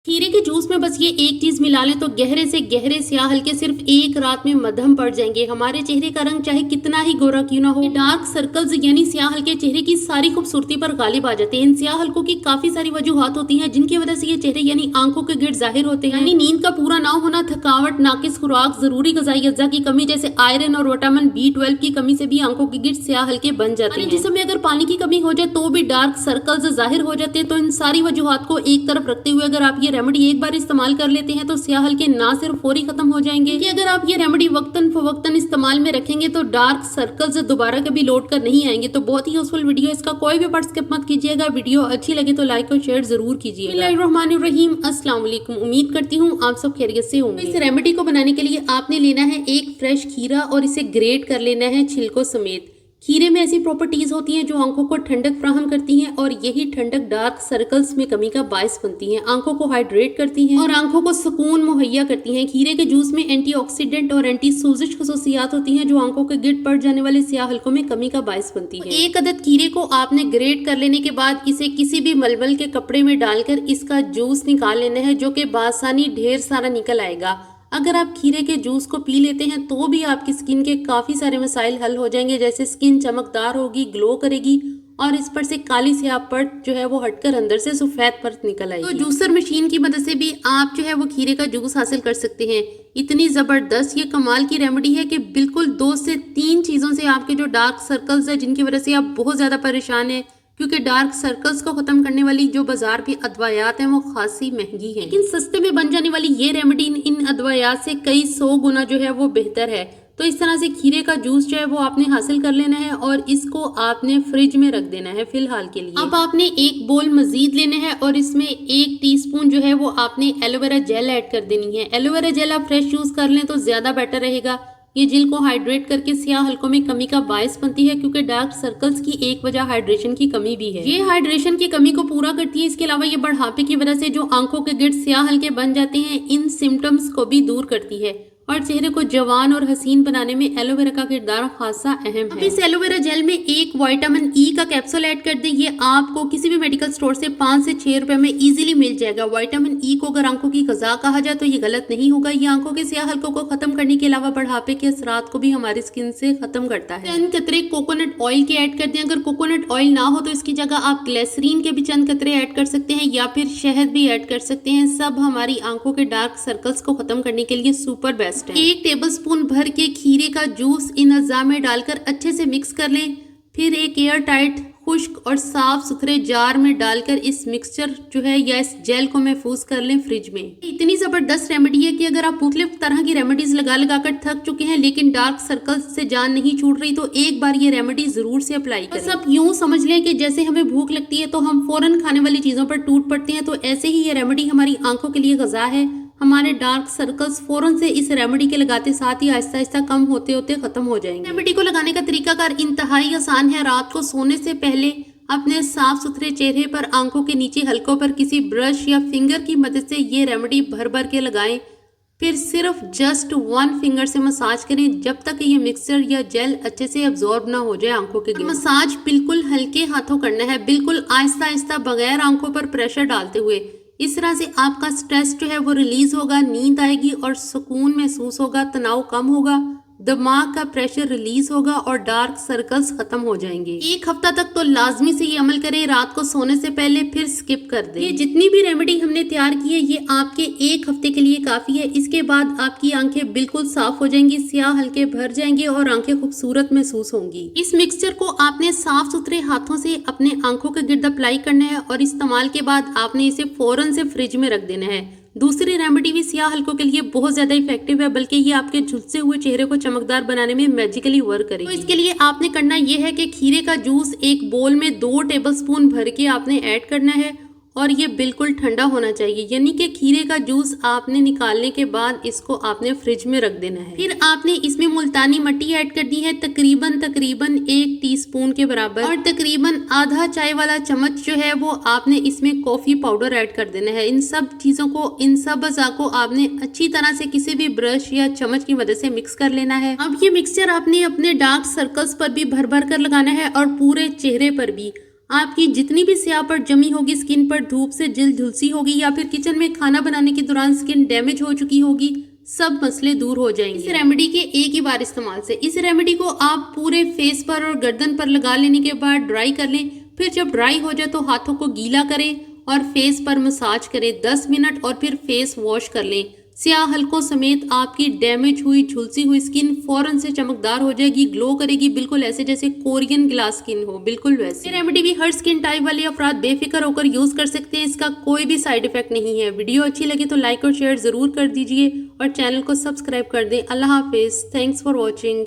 खीरे के जूस में बस ये एक चीज मिला लें तो गहरे से गहरे स्याह हल्के सिर्फ एक रात में मध्यम पड़ जाएंगे। हमारे चेहरे का रंग चाहे कितना ही गोरा क्यों ना हो, डार्क सर्कल्स यानी स्याह हल्के चेहरे की सारी खूबसूरती पर गालिब आ जाते हैं। इन स्याह हल्कों की काफी सारी वजूहात होती हैं जिनकी वजह से ये चेहरे यानी आंखों के गिर्द जाहिर होते हैं। यानी नींद का पूरा ना होना, थकावट, नाकिस खुराक, जरूरी ग़िज़ाई अज्जा की कमी जैसे आयरन और विटामिन B12 की कमी से भी आंखों के गिर्द स्याह हल्के बन जाते हैं। जिसमें अगर पानी की कमी हो जाए तो भी डार्क सर्कल्स जाहिर हो जाते हैं। तो इन सारी वजूहात को एक तरफ रखते हुए अगर आप ये रेमेडी एक बार इस्तेमाल कर लेते हैं तो स्याह हल्के ना सिर्फ फौरी खत्म हो जाएंगे, कि अगर आप ये रेमेडी वक्तन फवक्तन इस्तेमाल में रखेंगे तो डार्क सर्कल्स दोबारा कभी लौट कर नहीं आएंगे। तो बहुत ही यूजफुल वीडियो, इसका कोई भी पार्ट स्किप मत कीजिएगा। वीडियो अच्छी लगे तो लाइक और शेयर जरूर कीजिएगा। बिस्मिल्लाहिर्रहमानिर्रहीम, अस्सलाम वालेकुम। उम्मीद करती हूँ आप सब खैरियत से होंगे। इस रेमेडी को बनाने के लिए आपने लेना है एक फ्रेश खीरा और इसे ग्रेट कर लेना है छिलकों समेत। खीरे में ऐसी प्रॉपर्टीज होती हैं जो आंखों को ठंडक फ्राहम करती हैं और यही ठंडक डार्क सर्कल्स में कमी का बायस बनती हैं, आंखों को हाइड्रेट करती हैं और आंखों को सुकून मुहैया करती हैं। खीरे के जूस में एंटीऑक्सीडेंट और एंटी सोजिश खसूसियात होती हैं जो आंखों के गिर्द पड़ जाने वाले स्याह हल्कों में कमी का बायस बनती है। एक अदद खीरे को आपने ग्रेट कर लेने के बाद इसे किसी भी मलमल के कपड़े में डालकर इसका जूस निकाल लेना है, जो कि बासानी ढेर सारा निकल आएगा। अगर आप खीरे के जूस को पी लेते हैं तो भी आपकी स्किन के काफी सारे मसाइल हल हो जाएंगे, जैसे स्किन चमकदार होगी, ग्लो करेगी और इस पर से काली स्याह परत जो है वो हटकर अंदर से सफेद परत निकल आएगी। तो जूसर मशीन की मदद से भी आप जो है वो खीरे का जूस हासिल कर सकते हैं। इतनी जबरदस्त ये कमाल की रेमेडी है कि बिल्कुल 2 से 3 चीजों से आपके जो डार्क सर्कल्स है जिनकी वजह से आप बहुत ज्यादा परेशान है, क्योंकि डार्क सर्कल्स को खत्म करने वाली जो बाजार की अदवायात हैं वो खासी महंगी है, लेकिन सस्ते में बन जाने वाली ये रेमेडी इन अदवायात से कई 100 गुना जो है वो बेहतर है। तो इस तरह से खीरे का जूस जो है वो आपने हासिल कर लेना है और इसको आपने फ्रिज में रख देना है फिलहाल के लिए। अब आपने एक बोल मजीद लेना है और इसमें 1 टीस्पून जो है वो आपने एलोवेरा जेल ऐड कर देनी है। एलोवेरा जेल आप फ्रेश यूज कर लें तो ज्यादा बेटर रहेगा। ये जेल को हाइड्रेट करके स्याह हल्कों में कमी का बायस बनती है, क्योंकि डार्क सर्कल्स की एक वजह हाइड्रेशन की कमी भी है। ये हाइड्रेशन की कमी को पूरा करती है। इसके अलावा ये बढ़ापे की वजह से जो आंखों के गिर्द स्याह हल्के बन जाते हैं इन सिम्टम्स को भी दूर करती है और चेहरे को जवान और हसीन बनाने में एलोवेरा का किरदार खासा अहम है। इस एलोवेरा जेल में 1 विटामिन E का कैप्सूल ऐड कर दें। ये आपको किसी भी मेडिकल स्टोर से 5 से 6 रुपए में इजीली मिल जाएगा। विटामिन E को अगर आंखों की गजा कहा जाए तो ये गलत नहीं होगा। ये आंखों के स्याह हल्कों को खत्म करने के अलावा बढ़ापे के असरात को भी हमारी स्किन से खत्म करता है। चंद कतरे कोकोनट ऑयल के ऐड कर दें। अगर कोकोनट ऑयल ना हो तो इसकी जगह आप ग्लिसरीन के भी चंद कतरे ऐड कर सकते हैं या फिर शहद भी ऐड कर सकते हैं। सब हमारी आंखों के डार्क सर्कल्स को खत्म करने के लिए सुपर बेस्ट है। 1 टेबलस्पून भर के खीरे का जूस इन अज्जा में डालकर अच्छे से मिक्स कर लें। फिर एक एयर टाइट, खुश्क और साफ सुथरे जार में डालकर इस मिक्सचर जो है या इस जेल को महफूज कर लें फ्रिज में। इतनी जबरदस्त रेमेडी है कि अगर आप मुख्तलिफ तरह की रेमेडीज लगा लगा कर थक चुके हैं लेकिन डार्क सर्कल्स से जान नहीं छूट रही तो एक बार ये रेमेडी जरूर से अप्लाई करें। बस आप यूं समझ लें कि जैसे हमें भूख लगती है तो हम फौरन खाने वाली चीजों पर टूट पड़ते हैं, तो ऐसे ही ये रेमेडी हमारी आंखों के लिए गजा है। हमारे डार्क सर्कल्स फौरन से इस रेमेडी के लगाते साथ ही आहिस्ता आहिस्ता कम होते होते खत्म हो जाएंगे। रेमेडी को लगाने का तरीकाकार इंतहाई आसान है। रात को सोने से पहले अपने साफ सुथरे चेहरे पर आंखों के नीचे हल्कों पर किसी ब्रश या फिंगर की मदद से ये रेमेडी भर भर के लगाएं। फिर सिर्फ जस्ट 1 फिंगर से मसाज करें जब तक ये मिक्सचर या जेल अच्छे से अब्जॉर्ब ना हो जाए आंखों के गिर्द। मसाज बिल्कुल हल्के हाथों करना है, बिल्कुल आहिस्ता आहिस्ता बगैर आंखों पर प्रेशर डालते हुए। इस तरह से आपका स्ट्रेस जो है वो रिलीज होगा, नींद आएगी और सुकून महसूस होगा, तनाव कम होगा, दिमाग का प्रेशर रिलीज होगा और डार्क सर्कल्स खत्म हो जाएंगे। 1 हफ्ता तक तो लाजमी से ये अमल करें, रात को सोने से पहले फिर स्किप कर दें। ये जितनी भी रेमेडी हमने तैयार की है ये आपके 1 हफ्ते के लिए काफी है। इसके बाद आपकी आंखें बिल्कुल साफ हो जाएंगी, स्याह हल्के भर जाएंगे और आंखें खूबसूरत महसूस होंगी। इस मिक्सचर को आपने साफ सुथरे हाथों से अपने आंखों के गिर्द अप्लाई करना है और इस्तेमाल के बाद आपने इसे फौरन से फ्रिज में रख देना है। दूसरी रेमेडी भी स्याह हल्कों के लिए बहुत ज्यादा इफेक्टिव है, बल्कि ये आपके झुलसे हुए चेहरे को चमकदार बनाने में मैजिकली वर्क करेगी। तो इसके लिए आपने करना ये है कि खीरे का जूस एक बोल में 2 टेबलस्पून भर के आपने ऐड करना है और ये बिल्कुल ठंडा होना चाहिए। यानी कि खीरे का जूस आपने निकालने के बाद इसको आपने फ्रिज में रख देना है। फिर आपने इसमें मुल्तानी मिट्टी ऐड कर दी है तकरीबन 1 टीस्पून के बराबर और तकरीबन आधा चाय वाला चम्मच जो है वो आपने इसमें कॉफी पाउडर ऐड कर देना है। इन सब चीजों को, इन सब अज़ा को आपने अच्छी तरह से किसी भी ब्रश या चम्मच की मदद से मिक्स कर लेना है। अब ये मिक्सचर आपने अपने डार्क सर्कल्स पर भी भर भर कर लगाना है और पूरे चेहरे पर भी। आपकी जितनी भी स्याहपट जमी होगी स्किन पर, धूप से जल्द झुलसी होगी या फिर किचन में खाना बनाने के दौरान स्किन डैमेज हो चुकी होगी, सब मसले दूर हो जाएंगे इस रेमेडी के एक ही बार इस्तेमाल से। इस रेमेडी को आप पूरे फेस पर और गर्दन पर लगा लेने के बाद ड्राई कर लें। फिर जब ड्राई हो जाए तो हाथों को गीला करें और फेस पर मसाज करें 10 मिनट और फिर फेस वॉश कर लें। स्याह हलकों समेत आपकी डैमेज हुई झुलसी हुई स्किन फौरन से चमकदार हो जाएगी, ग्लो करेगी, बिल्कुल ऐसे जैसे कोरियन ग्लास स्किन हो, बिल्कुल वैसे। ये रेमेडी भी हर स्किन टाइप वाले अफराद बेफिक्र होकर यूज कर सकते हैं, इसका कोई भी साइड इफेक्ट नहीं है। वीडियो अच्छी लगे तो लाइक और शेयर जरूर कर दीजिए और चैनल को सब्सक्राइब कर दें। अल्लाह हाफिज, थैंक्स फॉर वॉचिंग।